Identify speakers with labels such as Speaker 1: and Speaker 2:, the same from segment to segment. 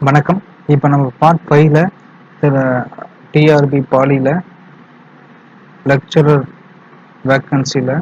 Speaker 1: வணக்கம். இப்போ நம்ம பார்ட் 5ல சில டிஆர்பி பாலியில் லெக்சரர் வேக்கன்சியில்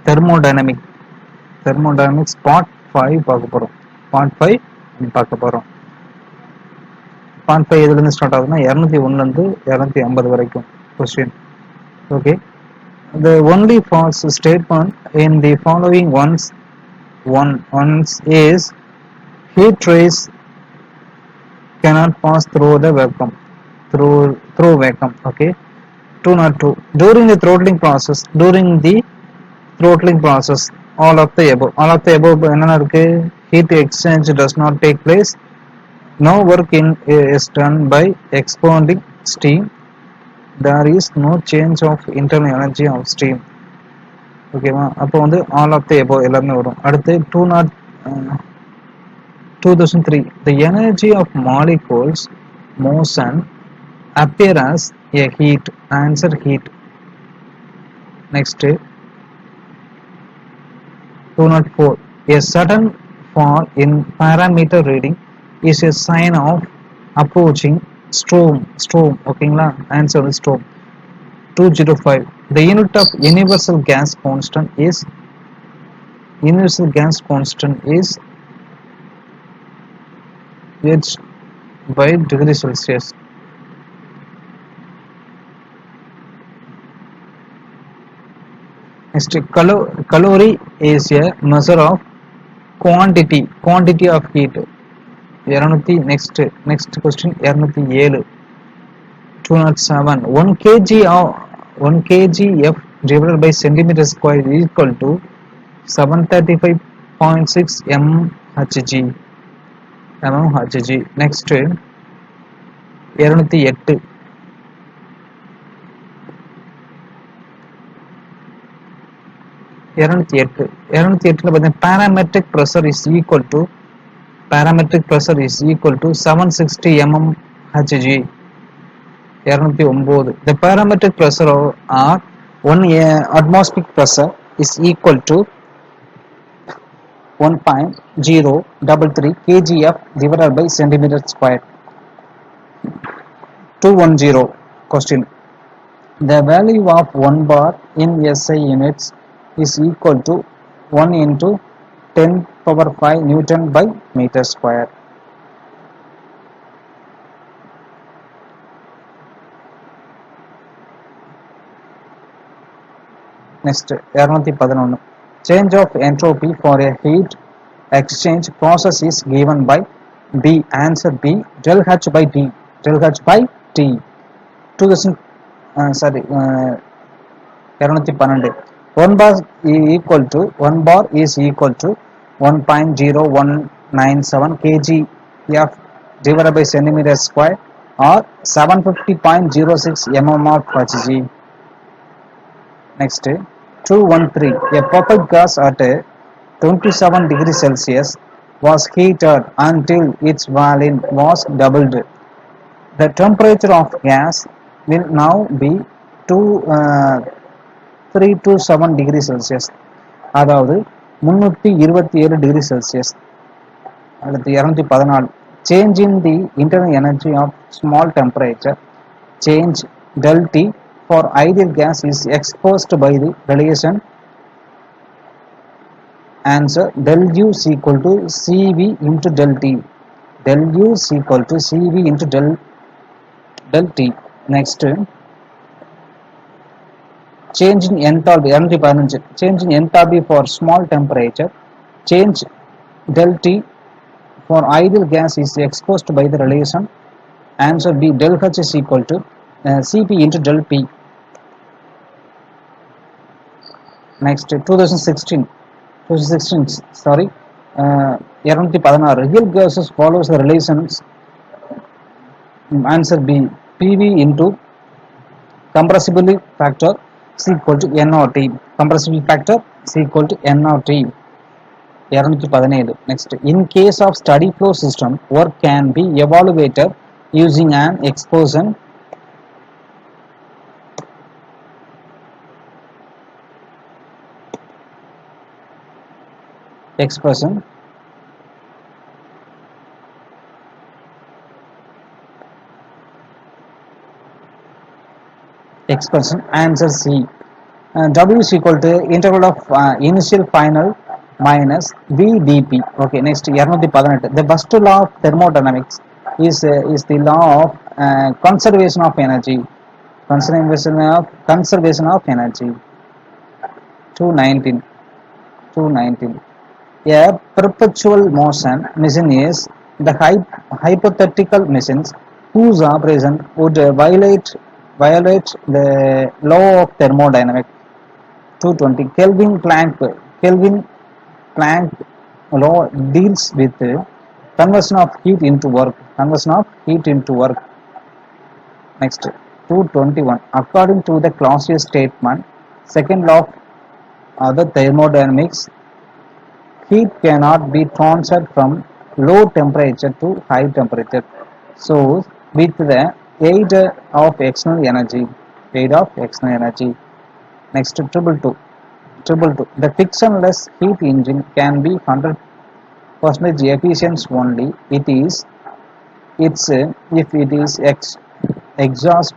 Speaker 1: தெர்மோடைனமிக்ஸ் பார்ட் 5 பார்க்க போகிறோம். பார்ட் 5 எதுலேருந்து ஸ்டார்ட் ஆகுதுன்னா 201லேருந்து 250 வரைக்கும் question. Okay, the only false statement in the following ones is heat rays cannot pass through the vacuum. Through vacuum. Okay. 202. During the throttling process, all of the above என்னென்ன இருக்கு? Heat exchange does not take place. No work is done by expanding steam. There is no change of internal energy of steam. ஓகேவா? அப்போ வந்து all of the above எல்லாமே வரும். அடுத்து 2003. The energy of molecules motion appear as a heat. Answer heat. Next, 204. A sudden fall in parameter reading is a sign of approaching storm. ஓகேங்களா? Answer is storm. 205. The unit of universal gas constant is H by degree Celsius. Next, calorie is a measure of quantity of heat. Next question 207. 207. 1 kg F divided by centimeter square is equal to 735.6 mHg. Next 208. 208 parametric pressure is equal to 760 mmHg. 209. The parametric pressure or 1 atmospheric pressure is equal to 1.033 kgf divided by centimeter square. 210. Question. The value of 1 bar in SI units is equal to 1 into 10 power 5 Newton by meter square. Next, 211. Change of entropy for a heat exchange process is given by B. Answer B. Del H by T. 212. 1 bar is equal to 1.0197 kgf divided by centimeter square or 750.06 mm of Hg. Next, 213. A perfect gas at 27 degrees Celsius was heated until its volume was doubled. The temperature of gas will now be 327 degrees Celsius. அதாவது 327 degree Celsius. அடுத்து 214. Change in the internal energy of small temperature change del T for ideal gas is exposed by the relation. Answer del U is equal to Cv into del T. Del U is equal to Cv into del T. Next, change in enthalpy. 215. Change in enthalpy for small temperature change del T for ideal gas is exposed by the relation. Answer B. Del H is equal to Cp into del P. Next, 2016. 216. Real gases follows the relations. Answer B. PV into compressibility factor is equal to NRT. Compressibility factor is equal to NRT. 217. Next, in case of steady flow system, work can be evaluated using an expression. expression? Answer C. W is equal to integral of initial final minus VdP. Okay, next 218. The first law of thermodynamics is the law of conservation of energy. Conservation of energy. 219. 219. A perpetual motion machine is the hypothetical machines whose operation would violate the law of thermodynamics. 220. Kelvin Planck law deals with conversion of heat into work. Next, 221. According to the Clausius statement, second law of the thermodynamics, heat cannot be transferred from low temperature to high temperature. So, with the aid of external energy. Next, triple two. The frictionless heat engine can be 100% efficient only. It's if it is exhaust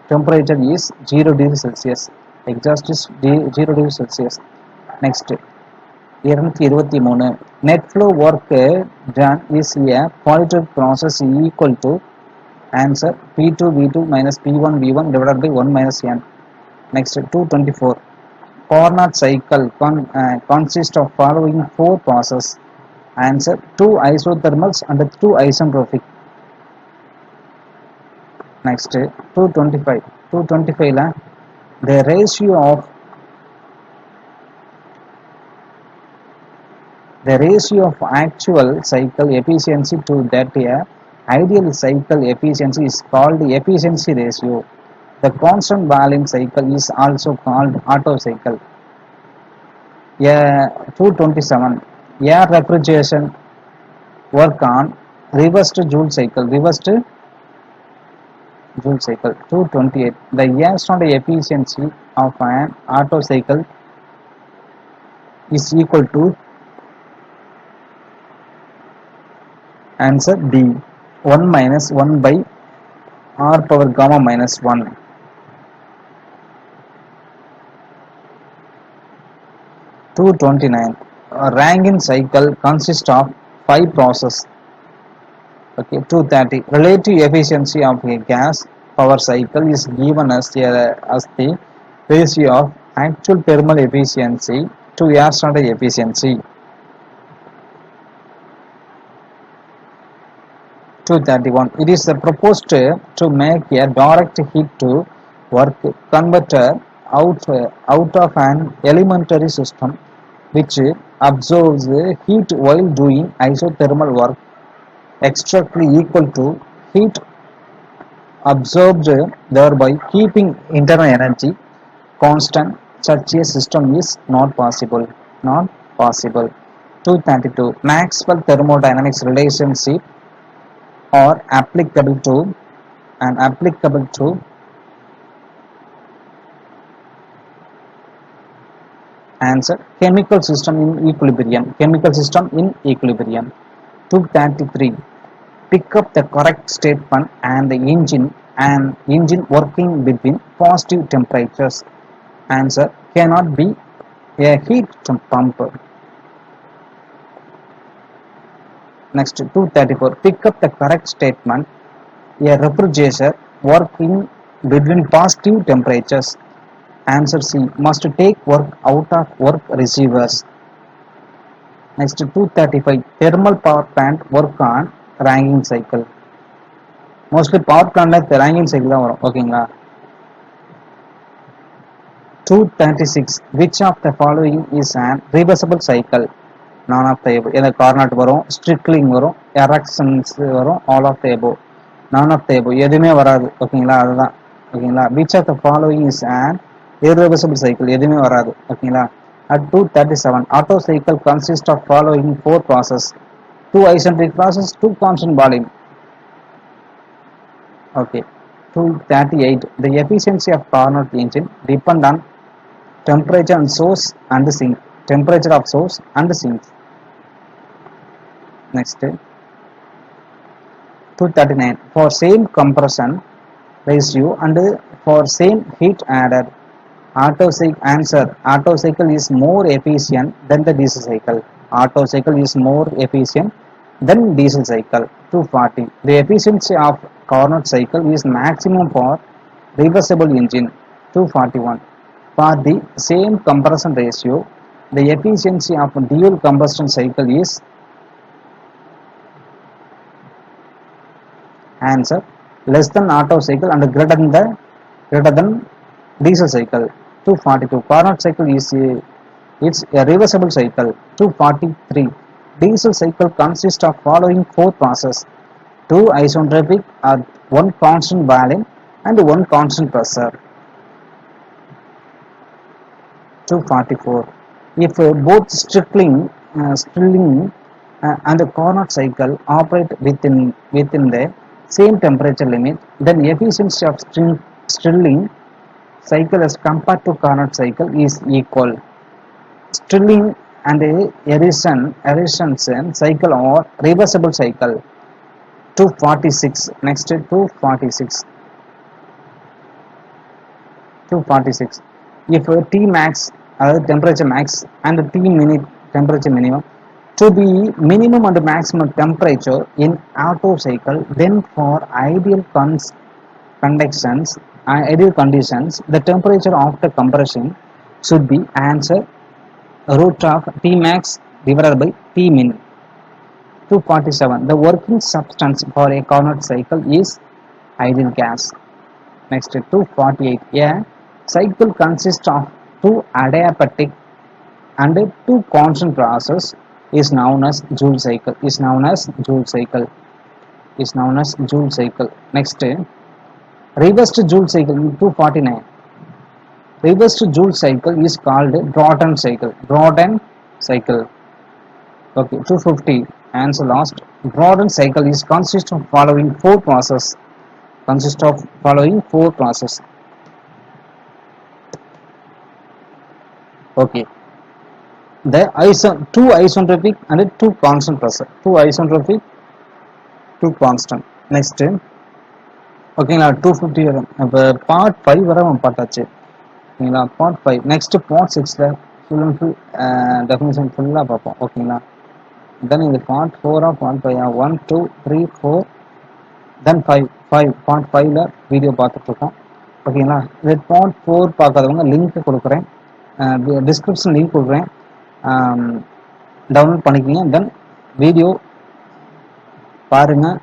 Speaker 1: temperature is 0 degrees Celsius. Exhaust is 0 degrees Celsius. Next, 223. Net flow work done is a polytropic process equal to answer P2 V2 minus P1 V1 divided by 1 minus n. Next, 224. Carnot cycle consists of following four processes. Answer 2 isothermals and 2 isentropic. Next, 225. 225 la the ratio of actual cycle efficiency to that ideal cycle efficiency is called efficiency ratio. The constant volume cycle is also called Otto cycle. 227. Air refrigeration work on reversed Joule cycle. 228. The air standard efficiency of an Otto cycle is equal to answer D 1 minus 1 by R power gamma minus 1. 229. A Rankine cycle consists of 5 processes. Okay, 230. Relative efficiency of a gas power cycle is given as the ratio of actual thermal efficiency to air standard efficiency. 231. It is proposed to make a direct heat to work converter out of an elementary system which absorbs heat while doing isothermal work exactly equal to heat absorbed, thereby keeping internal energy constant. Such a system is not possible. 232. Maxwell thermodynamics relationship are applicable to answer chemical system in equilibrium. 233. Pick up the correct statement and the engine working between positive temperatures. Answer cannot be a heat pump. Next, 234. Pick up the correct statement. A refrigerator working between positive temperatures. Answer C. Must take work out of work receivers. Next, 235. Thermal power plant work on Rankine cycle. Mostly power plant Rankine cycle தான் வரும். ஓகேங்களா? 236. Which of the following is an reversible cycle? None of the above. எனக்கு Carnot வரும், Stirling வரும், Ericsson வரும், all of the above. None of the above. எதுவுமே வராது. ஓகேங்களா? அதுதான். ஓகேங்களா? Which of the following is an irreversible cycle? எதுவுமே வராது. ஓகேங்களா? At 237. Otto cycle consists of following four processes. 2 isentropic process, 2 constant volume. Okay. 238. The efficiency of Carnot engine depend on temperature and source and sink. Temperature of source and sink. Next, 239. For same compression ratio and For same heat added, Auto cycle is more efficient than the diesel cycle. Auto cycle is more efficient than diesel cycle. 240. The efficiency of Carnot cycle is maximum for reversible engine. 241. For the same compression ratio, the efficiency of dual combustion cycle is answer less than Auto cycle and greater than diesel cycle. 242. Carnot cycle is it's a reversible cycle. 243. Diesel cycle consists of following four processes: two isentropic or one constant volume and one constant pressure. 244. If both Stirling and the Carnot cycle operate within the same temperature limit, then efficiency of Stirling cycle as compared to Carnot cycle is equal. Stirling and Ericsson cycle or reversible cycle. 246. Next 246. 246. If T max temperature max and T temperature minimum to be minimum and maximum temperature in Auto cycle, then for ideal conditions, the temperature after compression should be answer root of T max divided by T min. 247. The working substance for a Carnot cycle is ideal gas. Next 248. A cycle consists of two adiabatic and two constant processes is known as Joule cycle. Next reversed Joule cycle. 249. Reversed Joule cycle is called Brayton cycle. Okay, 250. Answer last. Brayton cycle is consists of following four processes. Okay. The two isentropic and two constant pressure. Two constant. Next. ஓகேங்களா 250 வரும். இப்போ part 5 வரை நம்ம பார்த்தாச்சு. ஓகேங்களா part 5. Next part 6ல full and full definition ஃபுல்லாக பார்ப்போம். ஓகேங்களா தென் இந்த part 4 of part 5 1 2 3 4 then 5 part 5ல வீடியோ பார்த்துட்ருக்கோம். ஓகேங்களா இது பார்ட் 4 பார்க்காதவங்க லிங்க் கொடுக்குறேன், டிஸ்கிரிப்ஷன் லிங்க் கொடுக்குறேன், டவுன்லோட் பண்ணிக்கிங்க. தென் வீடியோ பாருங்கள்,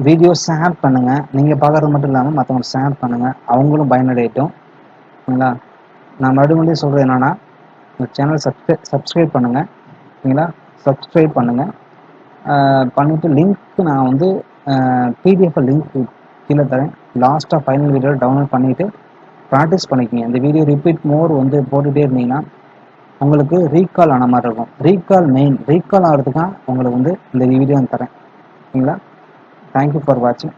Speaker 1: வீடியோ ஷேர் பண்ணுங்கள். நீங்கள் பார்க்குறது மட்டும் இல்லாமல் மற்றவங்க ஷேர் பண்ணுங்கள், அவங்களும் பயனடையட்டும். ஓகேங்களா நான் மறுபடியும் சொல்கிறது என்னென்னா, இந்த சேனல் சப்ஸ்கிரைப் பண்ணுங்கள். ஓகேங்களா சப்ஸ்கிரைப் பண்ணுங்கள். பண்ணிவிட்டு லிங்க் நான் வந்து பிடிஎஃப் லிங்க் கீழே தரேன். லாஸ்ட்டாக ஃபைனல் வீடியோ டவுன்லோட் பண்ணிவிட்டு ப்ராக்டிஸ் பண்ணிக்கிங்க. இந்த வீடியோ ரிப்பீட் மோர் வந்து போட்டுகிட்டே இருந்தீங்கன்னா உங்களுக்கு ரீகால் ஆன மாதிரி இருக்கும். ரீகால் ஆகிறதுக்காக உங்களுக்கு வந்து இந்த வீடியோ தரேன். ஓகேங்களா. Thank you for watching.